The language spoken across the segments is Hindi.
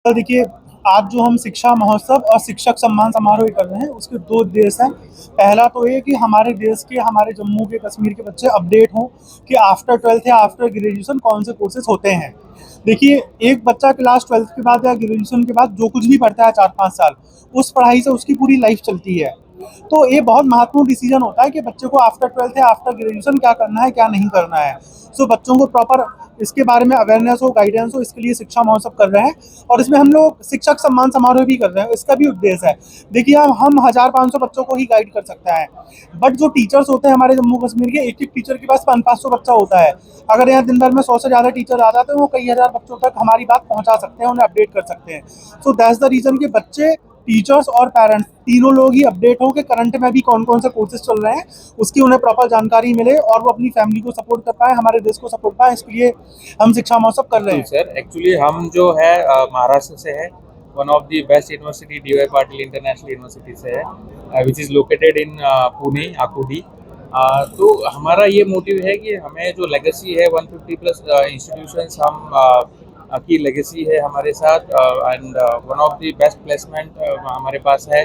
देखिए, आज जो हम शिक्षा महोत्सव और शिक्षक सम्मान समारोह कर रहे हैं, उसके दो उद्देश्य हैं। पहला तो ये कि हमारे देश के, हमारे जम्मू के, कश्मीर के बच्चे अपडेट हों कि आफ्टर 12th या आफ्टर ग्रेजुएशन कौन से कोर्सेज होते हैं। देखिए, एक बच्चा क्लास 12th के बाद या ग्रेजुएशन के बाद जो कुछ भी पढ़ता है 4-5 साल, उस पढ़ाई से उसकी पूरी लाइफ चलती है। तो ये बहुत महत्वपूर्ण डिसीजन होता है कि बच्चे को आफ्टर 12th या आफ्टर ग्रेजुएशन क्या करना है, क्या नहीं करना है। सो बच्चों को प्रॉपर इसके बारे में अवेयरनेस हो, गाइडेंस हो, इसके लिए शिक्षा महोत्सव कर रहे हैं। और इसमें हम लोग शिक्षक सम्मान समारोह भी कर रहे हैं, इसका भी उद्देश्य है। देखिए, हम 1000-500 बच्चों को ही गाइड कर सकते हैं, बट जो टीचर्स होते हैं हमारे जम्मू कश्मीर के, एक एक टीचर के पास 500-500 बच्चा होता है। अगर यहाँ दिन भर में 100 से ज़्यादा टीचर आ जाते हैं, वो कई हज़ार बच्चों तक हमारी बात पहुँचा सकते हैं, उन्हें अपडेट कर सकते हैं। सो दैट्स द रीज़न कि बच्चे, टीचर्स और पेरेंट्स तीनों लोग ही अपडेट हो कि करंट में भी कौन कौन से कोर्सेज चल रहे हैं, उसकी उन्हें प्रॉपर जानकारी मिले और वो अपनी फैमिली को सपोर्ट कर पाए, हमारे देश को सपोर्ट पाए। इसके लिए हम शिक्षा महोत्सव कर रहे हैं। सर, एक्चुअली हम जो है महाराष्ट्र से है, one of the best university D Y Patil international university से है, which is located in Pune Akurdi. तो हमारा ये मोटिव है कि हमें जो लेगेसी है 150 प्लस इंस्टीट्यूशंस की लेगेसी है हमारे साथ, and one of the best placement हमारे पास है।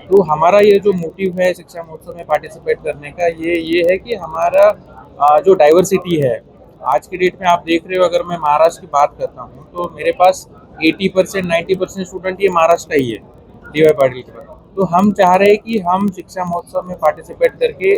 तो हमारा ये जो मोटिव है शिक्षा महोत्सव में पार्टिसिपेट करने का, ये है कि हमारा जो डाइवर्सिटी है आज की डेट में, आप देख रहे हो, अगर मैं महाराष्ट्र की बात करता हूँ तो मेरे पास 80% 90% स्टूडेंट ये महाराष्ट्र का ही है, डी वाई पाटिल के पास। तो हम चाह रहे हैं कि हम शिक्षा महोत्सव में पार्टिसिपेट करके,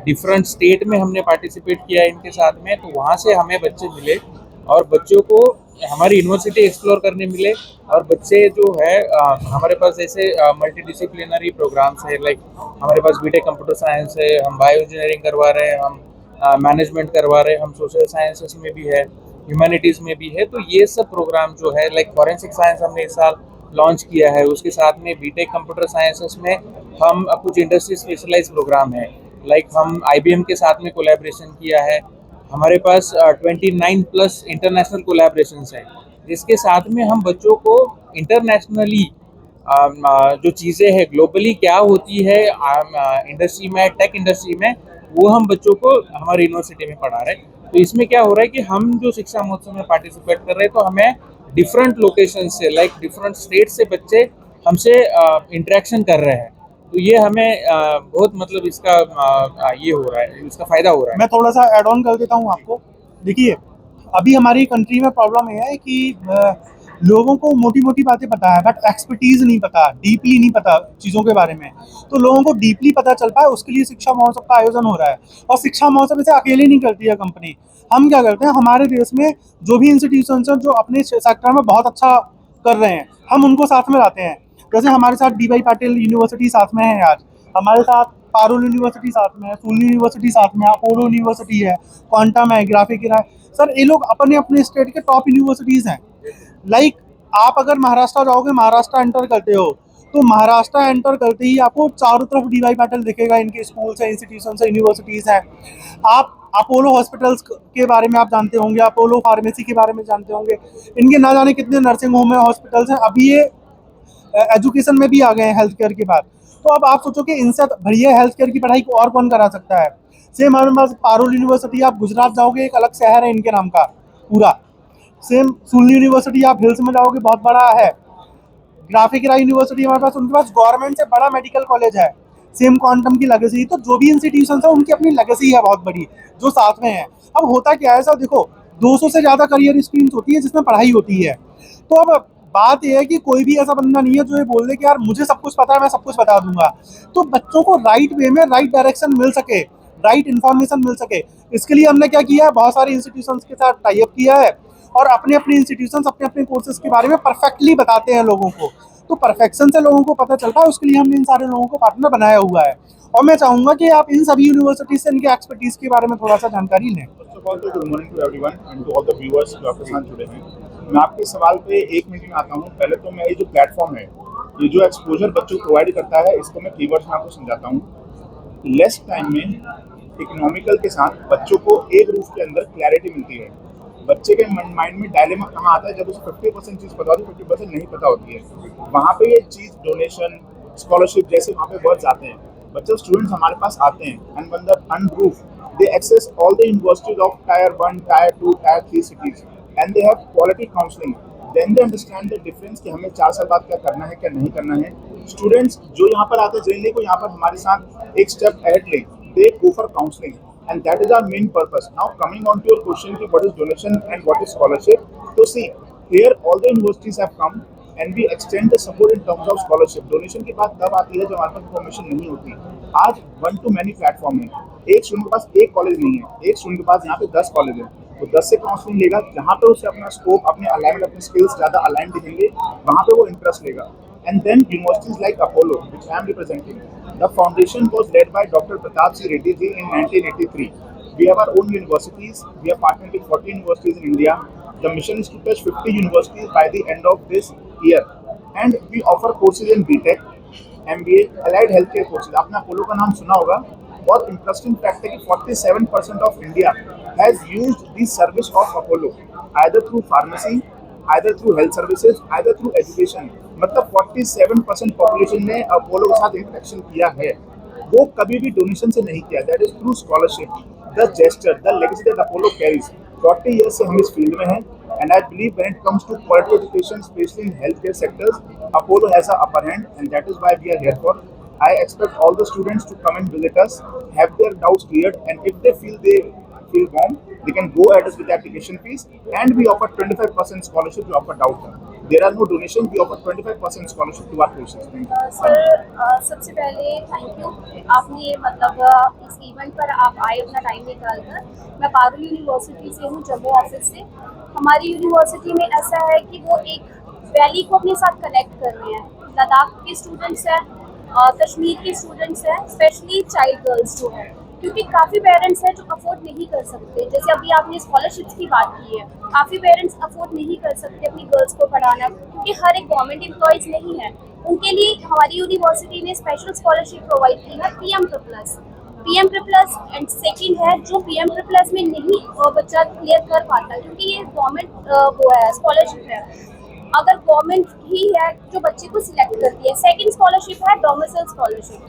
डिफरेंट स्टेट में हमने पार्टिसिपेट किया इनके साथ में, तो वहाँ से हमें बच्चे मिले और बच्चों को हमारी यूनिवर्सिटी एक्सप्लोर करने मिले। और बच्चे जो है हमारे पास जैसे मल्टी डिसिप्लिनरी प्रोग्राम्स है, लाइक हमारे पास बीटेक कंप्यूटर साइंस है, हम बायो इंजीनियरिंग करवा रहे हैं, हम मैनेजमेंट करवा रहे हैं, हम सोशल साइंसेस में भी है, ह्यूमैनिटीज़ में भी है। तो ये सब प्रोग्राम जो है, लाइक फॉरेंसिक साइंस हमने इस साल लॉन्च किया है, उसके साथ में बीटेक कंप्यूटर साइंसेस में हम कुछ इंडस्ट्री स्पेशलाइज प्रोग्राम है, लाइक हम IBM के साथ में कोलैबोरेशन किया है। हमारे पास 29 प्लस इंटरनेशनल कोलैबोरेशंस हैं, जिसके साथ में हम बच्चों को इंटरनेशनली जो चीज़ें हैं ग्लोबली क्या होती है इंडस्ट्री में, टेक इंडस्ट्री में, वो हम बच्चों को हमारी यूनिवर्सिटी में पढ़ा रहे हैं। तो इसमें क्या हो रहा है कि हम जो शिक्षा महोत्सव में पार्टिसिपेट कर रहे हैं, तो हमें डिफरेंट लोकेशन से, लाइक डिफरेंट स्टेट से बच्चे हमसे इंटरेक्शन कर रहे हैं। तो ये हमें बहुत मतलब इसका ये हो रहा है, इसका फायदा हो रहा है। मैं थोड़ा सा ऐड ऑन कर देता हूँ आपको। देखिए, अभी हमारी कंट्री में प्रॉब्लम यह है कि लोगों को मोटी मोटी बातें पता है, बट एक्सपर्टीज नहीं पता, डीपली नहीं पता चीज़ों के बारे में। तो लोगों को डीपली पता चल पाए, उसके लिए शिक्षा महोत्सव का आयोजन हो रहा है। और शिक्षा महोत्सव इसे अकेले नहीं करती है कंपनी। हम क्या करते हैं, हमारे देश में जो भी इंस्टीट्यूशन हैं जो अपने सेक्टर में बहुत अच्छा कर रहे हैं, हम उनको साथ में लाते हैं। जैसे हमारे साथ डी वाई पाटिल यूनिवर्सिटी साथ में है, आज हमारे साथ पारुल यूनिवर्सिटी साथ में है, सूली यूनिवर्सिटी साथ में है, अपोलो यूनिवर्सिटी है, क्वांटम है, ग्राफिक है। सर, ये लोग अपने अपने स्टेट के टॉप यूनिवर्सिटीज़ हैं। लाइक आप अगर महाराष्ट्र जाओगे, महाराष्ट्र एंटर करते हो, तो महाराष्ट्र एंटर करते ही आपको चारों तरफ डी वाई पाटिल दिखेगा, इनके स्कूल्स हैं, इंस्टीट्यूशन है, यूनिवर्सिटीज़ हैं। आप अपोलो हॉस्पिटल्स के बारे में आप जानते होंगे, अपोलो फार्मेसी के बारे में जानते होंगे, इनके ना जाने कितने नर्सिंग होम है, हॉस्पिटल्स हैं। अभी ये एजुकेशन में भी आ गए हैं हेल्थ केयर के बाद। तो अब आप सोचो कि इनसे बढ़िया हेल्थ केयर की पढ़ाई को और कौन करा सकता है। सेम हमारे पास पारुल यूनिवर्सिटी, आप गुजरात जाओगे, एक अलग शहर है इनके नाम का पूरा। सेम सुलनी यूनिवर्सिटी, आप हिल्स में जाओगे, बहुत बड़ा है। ग्राफिक यूनिवर्सिटी हमारे पास, उनके पास गवर्नमेंट से बड़ा मेडिकल कॉलेज है। सेम क्वांटम की लेगेसी। तो जो भी इंस्टीट्यूशन है उनकी अपनी लेगेसी है बहुत बड़ी, जो साथ में है। अब होता क्या है सर, देखो 200 से ज़्यादा करियर स्ट्रीम्स होती है जिसमें पढ़ाई होती है। तो अब बात यह है कि कोई भी ऐसा बंदा नहीं है जो ये बोल दे कि यार मुझे सब कुछ पता है, मैं सब कुछ बता दूंगा। तो बच्चों को राइट वे में राइट डायरेक्शन मिल सके, राइट इन्फॉर्मेशन मिल सके, इसके लिए हमने क्या किया है, बहुत सारे इंस्टीट्यूशंस के साथ टाई अप किया है और अपने अपने इंस्टीट्यूशंस अपने अपने कोर्सेज के बारे में परफेक्टली बताते हैं लोगों को। तो परफेक्शन से लोगों को पता चलता है, उसके लिए हमने इन सारे लोगों को पार्टनर बनाया हुआ है। और मैं चाहूँगा कि आप इन सभी यूनिवर्सिटी से इनके एक्सपर्टीज़ के बारे में थोड़ा सा जानकारी लें। Good morning to everyone and to all the viewers जो आपके साथ जुड़े हैं। मैं आपके सवाल पे एक मिनट में आता हूँ। पहले तो मैं ये जो प्लेटफॉर्म है, ये जो एक्सपोजर बच्चों को प्रोवाइड करता है, इसको मैं कीवर्ड्स में आपको समझाता हूँ। लेस टाइम में इकोनॉमिकल के साथ बच्चों को एक रूफ के अंदर क्लैरिटी मिलती है। बच्चे के माइंड में डायलेमा कहाँ आता है, जब उसे 50% चीज़ पता होती है, 50% नहीं पता होती है। वहाँ पे ये चीज़ डोनेशन, स्कॉलरशिप जैसे वहाँ पे वर्ड्स आते हैं। बच्चे स्टूडेंट्स हमारे पास आते हैं and when they enroll they access all the universities of tier 1, tier 2, tier 3 cities and they have quality counseling. Then they understand the difference कि हमें 4 साल बाद क्या करना है, क्या नहीं करना है। स्टूडेंट्स जो यहाँ पर आते हैं जनरली को यहाँ पर हमारे साथ एक स्टेप अहेड ले, they go for counselling and that is our main purpose. Now coming on to your question कि what is donation and what is scholarship, तो see here all the universities have come and we extend the support in terms of scholarship. donation की बात तब आती है जब हमारे पास इन्फॉर्मेशन नहीं होती। आज वन टू मैनी प्लेटफॉर्म है, एक स्टूडेंट के पास एक कॉलेज नहीं है, एक स्टूडेंट के पास यहाँ पे 10 कॉलेज है, तो 10 से काउंसलिंग लेगा, जहाँ पे उसे अपना स्कोप, अपने अलाइनमेंट, अपने स्किल्स ज़्यादा अलाइन दिखेंगे, वहाँ पे वो इंटरेस्ट लेगा। And then universities like Apollo, which I am representing, the foundation was led by Dr. Pratap C. Reddy ji in 1983. We have our own universities. We are partnered with 40 universities in India. The mission is to touch 50 universities by the end of this year. And we offer courses in BTech, MBA, allied healthcare courses. आपने अपोलो का नाम सुना होगा। बहुत इंटरेस्टिंग फैक्ट है कि 47% of India has used the service of Apollo, either through pharmacy, either through health services, either through education. मतलब 47% पॉपुलेशन ने अपोलो के साथ इंटरेक्शन किया है, वो कभी भी डोनेशन से नहीं किया। That is through scholarship, the gesture, the legacy that Apollo carries. 40 years से हम इस फील्ड में हैं, and I believe when it comes to quality education, especially in healthcare sectors, Apollo has an upper hand, and that is why we are here for. I expect all the students to come and visit us, have their doubts cleared, and if they feel warm, they can go ahead with the application fees, and we offer 25% scholarship to offer doubt. There are no donations, we offer 25% scholarship to our courses. Sir सबसे पहले थैंक यू, आपने ये मतलब इस इवेंट पर आप आए अपना टाइम निकाल कर। मैं पारुल यूनिवर्सिटी से हूँ, जम्मू ऑफिस से। हमारी यूनिवर्सिटी में ऐसा है कि वो एक वैली को अपने साथ कनेक्ट कर रहे हैं। लद्दाख के स्टूडेंट्स हैं, कश्मीर के स्टूडेंट्स हैं, स्पेशली चाइल्ड गर्ल्स जो है, क्योंकि काफ़ी पेरेंट्स हैं जो अफोर्ड नहीं कर सकते। जैसे अभी आपने स्कॉलरशिप्स की बात की है, काफ़ी पेरेंट्स अफोर्ड नहीं कर सकते अपनी गर्ल्स को पढ़ाना, क्योंकि हर एक गवर्नमेंट एम्प्लॉयज़ नहीं है। उनके लिए हमारी यूनिवर्सिटी ने स्पेशल स्कॉलरशिप प्रोवाइड की है, P M triples and second है जो पी एम ट्रिपल्स में नहीं बच्चा क्लियर कर पाता, क्योंकि ये गवर्नमेंट वो है स्कॉलरशिप है, अगर गवर्नमेंट ही है जो बच्चे को सिलेक्ट करती है। सेकेंड स्कॉलरशिप है डोमिसाइल स्कॉलरशिप,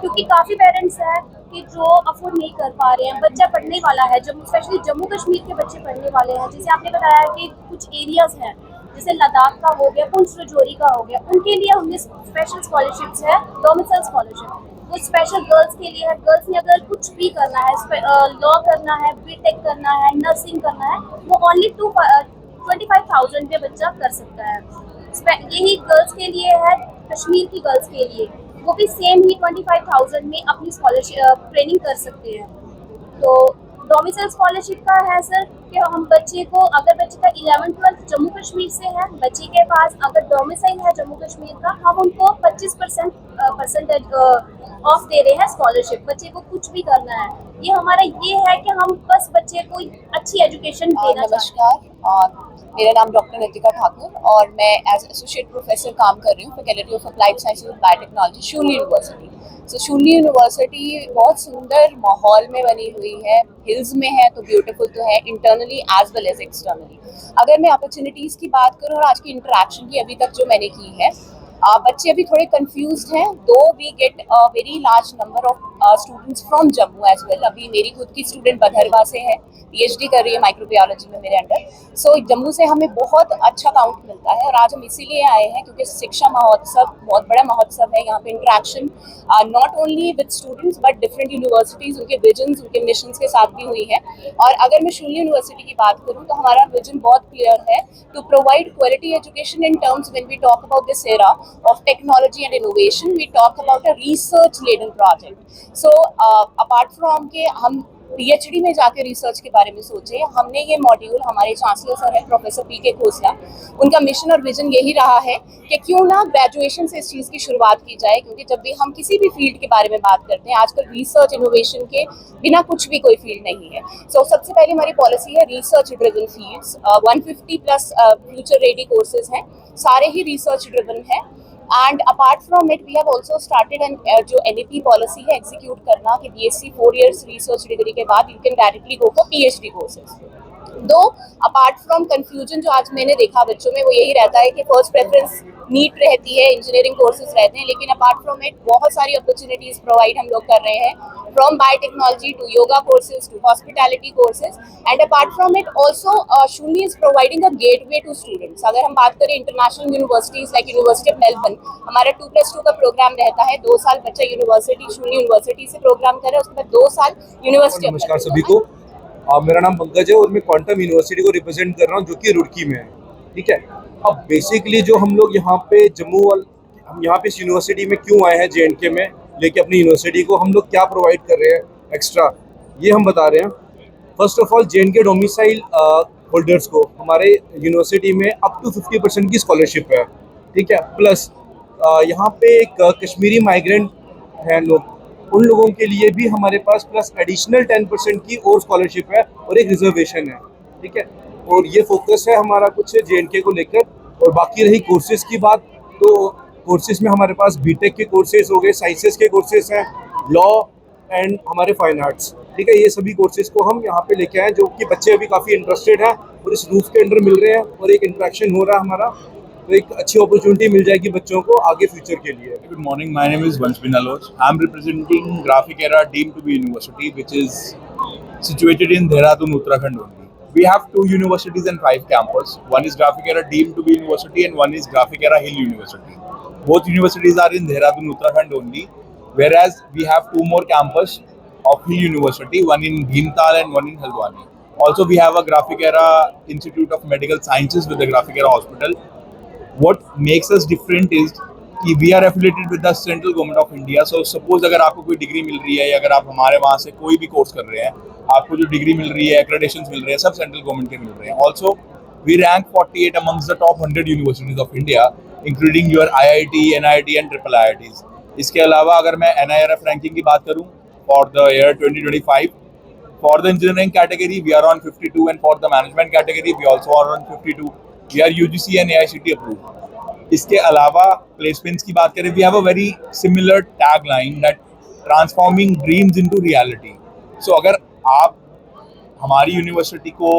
क्योंकि काफ़ी पेरेंट्स हैं कि जो अफोर्ड नहीं कर पा रहे हैं, बच्चा पढ़ने वाला है, जम्मू स्पेशली जम्मू कश्मीर के बच्चे पढ़ने वाले हैं। जैसे आपने बताया कि कुछ एरियाज़ हैं, जैसे लद्दाख का हो गया, पुंछ रजौरी का हो गया, उनके लिए हमने स्पेशल स्कॉलरशिप्स है, डोमिसाइल स्कॉलरशिप, वो स्पेशल गर्ल्स के लिए है। गर्ल्स ने अगर कुछ भी करना है, लॉ करना है, बीटेक करना है, नर्सिंग करना है, वो ओनली 25,000 पे बच्चा कर सकता है। यही गर्ल्स के लिए है, कश्मीर की गर्ल्स के लिए वो भी सेम ही 25,000 में अपनी स्कॉलरशिप ट्रेनिंग कर सकते हैं। तो डोमिसाइल स्कॉलरशिप का है सर कि हम बच्चे को, अगर बच्चे का 11th-12th जम्मू कश्मीर से है, बच्चे के पास अगर डोमिसाइल है जम्मू कश्मीर का, हम उनको 25% ऑफ दे रहे हैं स्कॉलरशिप। बच्चे को कुछ भी करना है, ये हमारा ये है कि हम बस बच्चे को अच्छी एजुकेशन देना चाहते हैं। नमस्कार, मेरा नाम डॉक्टर नितिका ठाकुर और मैं एज एसोसिएट प्रोफेसर काम कर रही हूँ faculty of applied sciences and biotechnology, Shoolini university. So Shoolini university बहुत सुंदर माहौल में बनी हुई है, हिल्स में है तो ब्यूटीफुल तो है, internally as well as externally. अगर मैं अपॉर्चुनिटीज़ की बात करूँ और आज की इंटरेक्शन की अभी तक जो मैंने की है, बच्चे अभी थोड़े कंफ्यूज्ड हैं, though we get a very large number of students from Jammu as well. अभी मेरी खुद की स्टूडेंट बधरवा से है, पीएचडी कर रही है माइक्रोबायोलॉजी में मेरे अंडर। सो जम्मू से हमें बहुत अच्छा काउंट मिलता है और आज हम इसीलिए आए हैं क्योंकि शिक्षा महोत्सव बहुत बड़ा महोत्सव है। यहाँ पे interaction not only with students but different universities, उनके विजन्स, उनके मिशंस के साथ भी हुई है। और अगर मैं शूली यूनिवर्सिटी की बात करूँ तो हमारा विजन बहुत क्लियर है, to provide quality education in terms when we talk about this era of technology and innovation, we talk about a research laden project. So apart from के हम PhD में जाके रिसर्च के बारे में सोचे, हमने ये मॉड्यूल, हमारे चांसलर सर हैं प्रोफेसर पी.के. खोसला, उनका मिशन और विजन यही रहा है कि क्यों ना ग्रेजुएशन से इस चीज़ की शुरुआत की जाए, क्योंकि जब भी हम किसी भी फील्ड के बारे में बात करते हैं, आजकल रिसर्च इनोवेशन के बिना कुछ भी कोई फील्ड नहीं है। सो सबसे पहले हमारी पॉलिसी है research driven fields, 150+ future ready courses हैं, सारे ही रिसर्च ड्रिवन है। And apart from it we have also started and जो NAP पॉलिसी है एग्जीक्यूट करना कि BSc 4 years रिसर्च डिग्री के बाद you can directly go for PhD courses. Though apart from confusion जो आज मैंने देखा बच्चों में, वो यही रहता है कि फर्स्ट प्रेफरेंस नीट रहती है, इंजीनियरिंग कोर्सेज रहते हैं, लेकिन अपार्ट फ्रॉम इट बहुत सारी अपॉर्चुनिटीज प्रोवाइड हम लोग कर रहे हैं, from biotechnology to yoga courses to hospitality courses, and apart from it also Shoolini is providing a gateway to students. अगर हम बात करें international universities like university of Melbourne, हमारा 2+2 का प्रोग्राम रहता है, 2 साल बच्चा यूनिवर्सिटी शून्य यूनिवर्सिटी से प्रोग्राम कर रहा है, उसके बाद 2 साल यूनिवर्सिटी। नमस्कार सभी को, मेरा नाम पंकज है और मैं क्वांटम यूनिवर्सिटी को रिप्रेजेंट कर रहा हूँ जो कि रुड़की में है। ठीक है, अब बेसिकली जो हम लोग यहाँ पे हम यहाँ पे इस यूनिवर्सिटी में क्यों आए हैं JNK में लेके अपनी यूनिवर्सिटी को, हम लोग क्या प्रोवाइड कर रहे हैं एक्स्ट्रा, ये हम बता रहे हैं। First of all JNK domicile holders को हमारे यूनिवर्सिटी में अप टू 50% की स्कॉलरशिप है। ठीक है, प्लस यहाँ पे एक कश्मीरी माइग्रेंट हैं लोग, उन लोगों के लिए भी हमारे पास प्लस एडिशनल 10% की और स्कॉलरशिप है और एक रिजर्वेशन है। ठीक है, और ये फोकस है हमारा कुछ JNK को लेकर। और बाकी रही कोर्सेज की बात, तो कोर्सेज में हमारे पास बीटेक के कोर्सेज हो गए, साइंसेस के कोर्सेज हैं, लॉ एंड हमारे फाइन आर्ट्स। ठीक है, ये सभी कोर्सेज को हम यहाँ पे लेके आए जो कि बच्चे अभी काफ़ी इंटरेस्टेड हैं और इस रूफ के अंडर मिल रहे हैं और एक इंटरेक्शन हो रहा है हमारा, तो एक अच्छी अपॉर्चुनिटी मिल जाएगी बच्चों को आगे फ्यूचर के लिए। Good morning, my name is Vansh Binaloch. I'm representing Graphic Era deemed to be university, which is situated in Dehradun, Uttarakhand only. We have 2 universities and 5 campus. One is Graphic Era deemed to be university and one is Graphic Era Hill University. Both universities are in Dehradun, Uttarakhand only, whereas we have 2 more campus of Hill University, one in Bhimtal and one in Haldwani. Also, we have a Graphic Era Institute of Medical Sciences with the Graphic Era Hospital. What makes us different is कि we are affiliated with the central government of India. So suppose अगर आपको कोई डिग्री मिल रही है या अगर आप हमारे वहाँ से कोई भी कोर्स कर रहे हैं, आपको जो डिग्री मिल रही है, accreditations मिल रहे हैं, सब सेंट्रल गवर्नमेंट के मिल रहे हैं। Also we rank 48 amongst the top 100 universities of India, including your IIT, NIT and triple IITs. इसके अलावा अगर मैं NIRF रैंकिंग की बात करूँ for the year 2025, for the engineering category we are on 52 and for the management category we also are on 52. We are UGC and AICTE approved. इसके अलावा प्लेसमेंट्स की बात करें, we have a very similar tag line that transforming dreams into reality. So अगर आप हमारी यूनिवर्सिटी को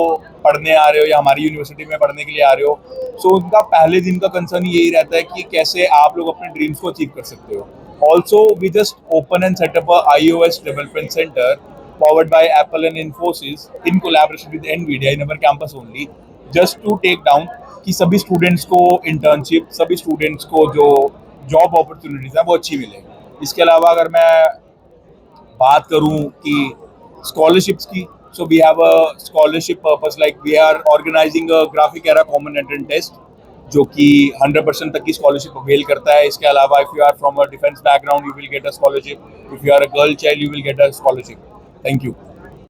पढ़ने आ रहे हो या हमारी यूनिवर्सिटी में पढ़ने के लिए आ रहे हो, सो उनका पहले दिन का कंसर्न यही रहता है कि कैसे आप लोग अपने ड्रीम्स को अचीव कर सकते हो। Also we just open and setup a iOS development centre powered by Apple and Infosys in collaboration with NVIDIA in our campus only, just to take down कि सभी स्टूडेंट्स को इंटर्नशिप, सभी स्टूडेंट्स को जो जॉब अपॉर्चुनिटीज़ हैं वो अच्छी मिले। इसके अलावा अगर मैं बात करूं कि स्कॉलरशिप्स की, so we have a scholarship purpose like we are organising a graphic era common entrance test जो कि 100% तक की स्कॉलरशिप अवेल करता है। इसके अलावा if you are from a defence background you will get a scholarship, if you are a girl child you will get a scholarship. Thank you.